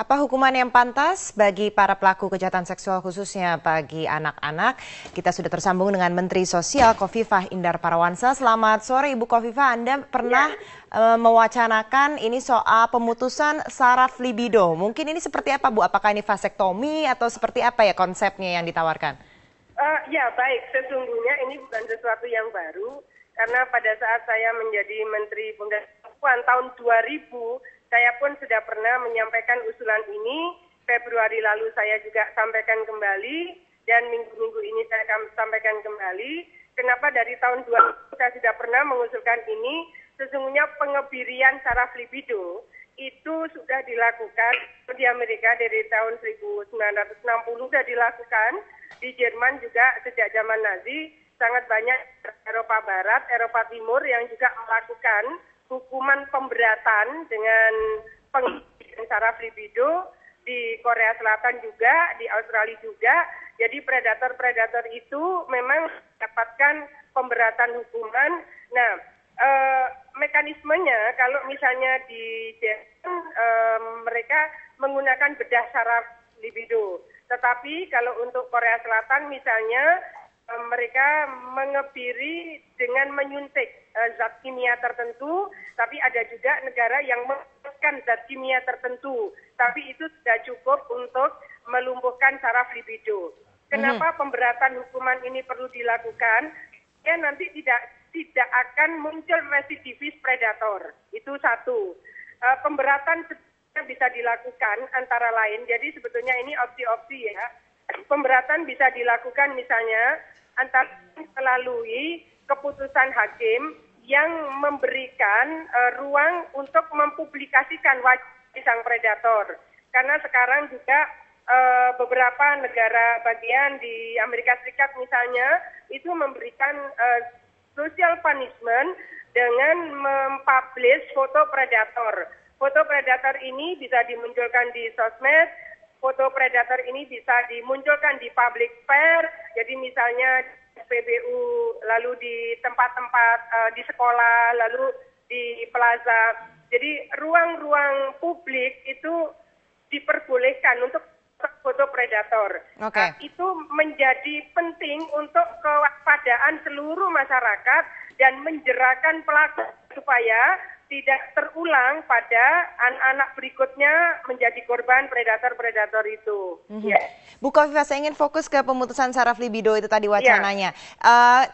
Apa hukuman yang pantas bagi para pelaku kejahatan seksual khususnya bagi anak-anak? Kita sudah tersambung dengan Menteri Sosial Khofifah Indar Parawansa. Selamat sore Ibu Khofifah, Anda pernah mewacanakan ini soal pemutusan saraf libido. Mungkin ini seperti apa Bu? Apakah ini vasektomi atau seperti apa ya konsepnya yang ditawarkan? Ya baik, sesungguhnya ini bukan sesuatu yang baru. Karena pada saat saya menjadi Menteri Pemuda dan Perempuan tahun 2000, saya pun sudah pernah menyampaikan usulan ini. Februari lalu saya juga sampaikan kembali, dan minggu-minggu ini saya akan sampaikan kembali. Kenapa dari tahun 2000 saya sudah pernah mengusulkan ini? Sesungguhnya pengebirian saraf libido itu sudah dilakukan di Amerika dari tahun 1960 sudah dilakukan. Di Jerman juga sejak zaman Nazi. Sangat banyak Eropa Barat, Eropa Timur yang juga melakukan hukuman pemberatan dengan pengebirian saraf libido. Di Korea Selatan juga, di Australia juga. Jadi predator-predator itu memang mendapatkan pemberatan hukuman. Nah, mekanismenya kalau misalnya di Jerman mereka menggunakan bedah saraf libido. Tetapi kalau untuk Korea Selatan misalnya mereka mengebiri dengan menyuntik zat kimia tertentu, tapi ada juga negara yang menggunakan zat kimia tertentu, tapi itu sudah cukup untuk melumpuhkan saraf libido. Kenapa pemberatan hukuman ini perlu dilakukan? Ya nanti tidak akan muncul residivis predator. Itu satu. Pemberatan bisa dilakukan antara lain. Jadi sebetulnya ini opsi-opsi ya. Pemberatan bisa dilakukan misalnya antara melalui keputusan hakim yang memberikan ruang untuk mempublikasikan wajib sang predator. Karena sekarang juga beberapa negara bagian di Amerika Serikat misalnya itu memberikan social punishment dengan mempublish foto predator. Foto predator ini bisa dimunculkan di sosmed, foto predator ini bisa dimunculkan di public sphere, jadi misalnya di SPBU, lalu di tempat-tempat di sekolah, lalu di plaza. Jadi ruang-ruang publik itu diperbolehkan untuk foto predator. Okay. Itu menjadi penting untuk kewaspadaan seluruh masyarakat dan menjerakan pelaku supaya tidak terulang pada anak-anak berikutnya menjadi korban predator-predator itu. Bu Khofifah, saya ingin fokus ke pemutusan saraf libido itu tadi wacananya.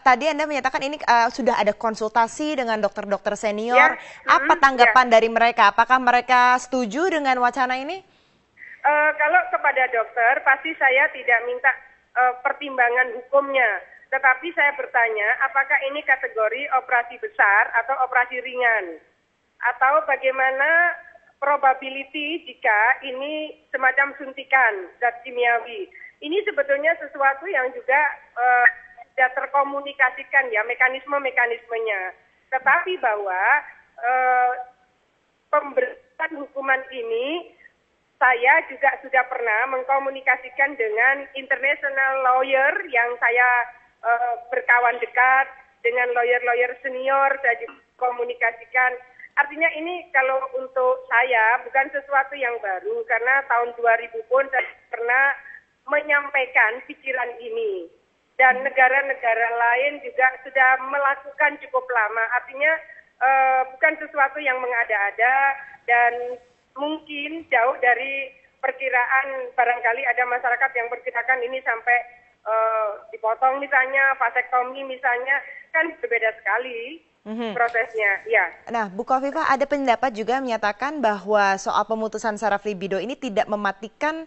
Tadi Anda menyatakan ini sudah ada konsultasi dengan dokter-dokter senior. Apa tanggapan dari mereka? Apakah mereka setuju dengan wacana ini? Kalau kepada dokter, pasti saya tidak minta pertimbangan hukumnya. Tetapi saya bertanya, apakah ini kategori operasi besar atau operasi ringan? Atau bagaimana probability jika ini semacam suntikan zat kimiawi? Ini sebetulnya sesuatu yang juga sudah terkomunikasikan ya, mekanisme-mekanismenya. Tetapi bahwa pemberatan hukuman ini saya juga sudah pernah mengkomunikasikan dengan international lawyer yang saya berkawan dekat dengan lawyer-lawyer senior, saya juga komunikasikan. Artinya ini kalau untuk saya bukan sesuatu yang baru, karena tahun 2000 pun saya pernah menyampaikan pikiran ini. Dan negara-negara lain juga sudah melakukan cukup lama. Artinya bukan sesuatu yang mengada-ada dan mungkin jauh dari perkiraan. Barangkali ada masyarakat yang perkirakan ini sampai dipotong misalnya, vasektomi misalnya, kan berbeda sekali prosesnya. Ya. Nah, Bu Khofifah, ada pendapat juga menyatakan bahwa soal pemutusan saraf libido ini tidak mematikan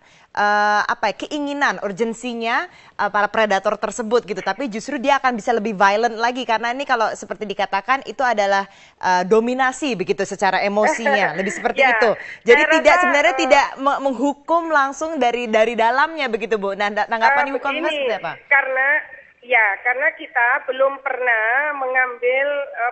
keinginan, urgensinya para predator tersebut gitu, tapi justru dia akan bisa lebih violent lagi karena ini kalau seperti dikatakan itu adalah dominasi begitu secara emosinya, lebih seperti itu. Jadi sebenarnya tidak menghukum langsung dari dalamnya begitu, Bu. Nah, tanggapan Ibu Khofifah seperti apa? Karena kita belum pernah mengambil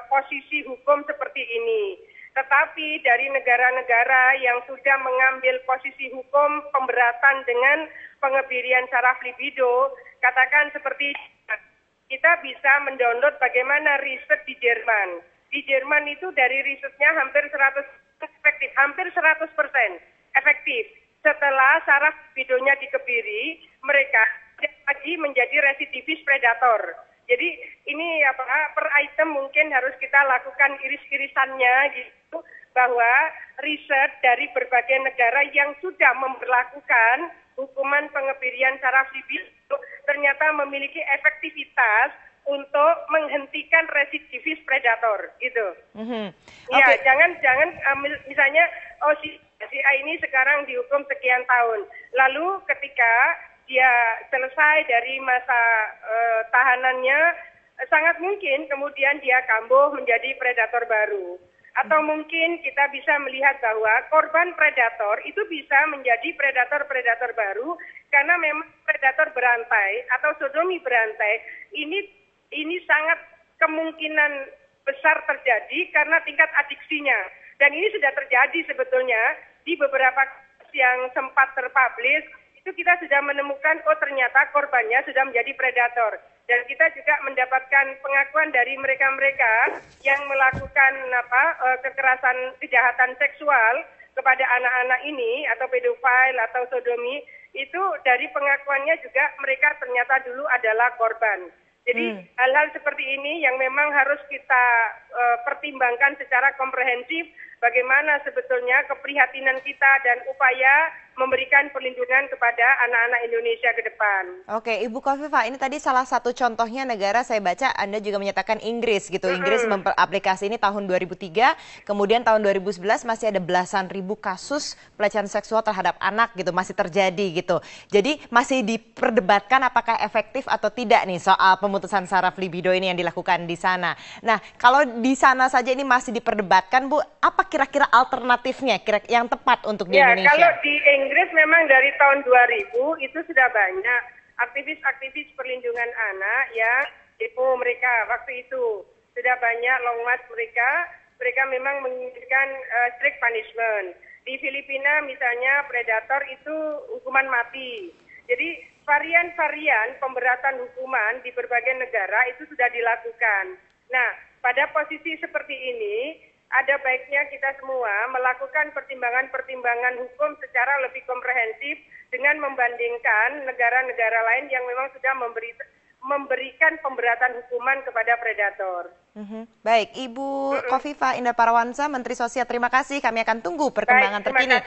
posisi hukum seperti ini. Tetapi dari negara-negara yang sudah mengambil posisi hukum pemberatan dengan pengebirian saraf libido, katakan seperti kita bisa mendownload bagaimana riset di Jerman. Di Jerman itu dari risetnya hampir 100% efektif. setelah saraf libidonya dikebiri, mereka tidak lagi menjadi residivis predator. Jadi ini per item mungkin harus kita lakukan iris-irisannya gitu, bahwa riset dari berbagai negara yang sudah memberlakukan hukuman pengebirian saraf libido ternyata memiliki efektivitas untuk menghentikan residivis predator gitu. Ya, jangan misalnya si A ini sekarang dihukum sekian tahun. Lalu ketika dia selesai dari masa tahanannya, sangat mungkin kemudian dia kambuh menjadi predator baru. Atau mungkin kita bisa melihat bahwa korban predator itu bisa menjadi predator-predator baru karena memang predator berantai atau sodomi berantai ini sangat kemungkinan besar terjadi karena tingkat adiksinya. Dan ini sudah terjadi sebetulnya di beberapa kasus yang sempat terpublish, itu kita sudah menemukan, ternyata korbannya sudah menjadi predator. Dan kita juga mendapatkan pengakuan dari mereka-mereka yang melakukan kekerasan, kejahatan seksual kepada anak-anak ini, atau pedofil, atau sodomi, itu dari pengakuannya juga mereka ternyata dulu adalah korban. Jadi hal-hal seperti ini yang memang harus kita pertimbangkan secara komprehensif, bagaimana sebetulnya keprihatinan kita dan upaya memberikan perlindungan kepada anak-anak Indonesia ke depan. Oke, Ibu Khofifah, ini tadi salah satu contohnya negara saya baca Anda juga menyatakan Inggris gitu. Inggris aplikasi ini tahun 2003, kemudian tahun 2011 masih ada belasan ribu kasus pelecehan seksual terhadap anak gitu, masih terjadi gitu. Jadi masih diperdebatkan apakah efektif atau tidak nih soal pemutusan saraf libido ini yang dilakukan di sana. Nah, kalau di sana saja ini masih diperdebatkan, Bu, apa kira-kira alternatifnya yang tepat untuk di Indonesia? Kalau di Inggris memang dari tahun 2000 itu sudah banyak aktivis-aktivis perlindungan anak yang demo mereka waktu itu. Sudah banyak long march mereka memang menginginkan strict punishment. Di Filipina misalnya predator itu hukuman mati. Jadi varian-varian pemberatan hukuman di berbagai negara itu sudah dilakukan. Nah, pada posisi seperti ini, ada baiknya kita semua melakukan pertimbangan-pertimbangan hukum secara lebih komprehensif dengan membandingkan negara-negara lain yang memang sudah memberikan pemberatan hukuman kepada predator. Baik, Ibu Khofifah Indar Parawansa, Menteri Sosial, terima kasih. Kami akan tunggu perkembangan terkini.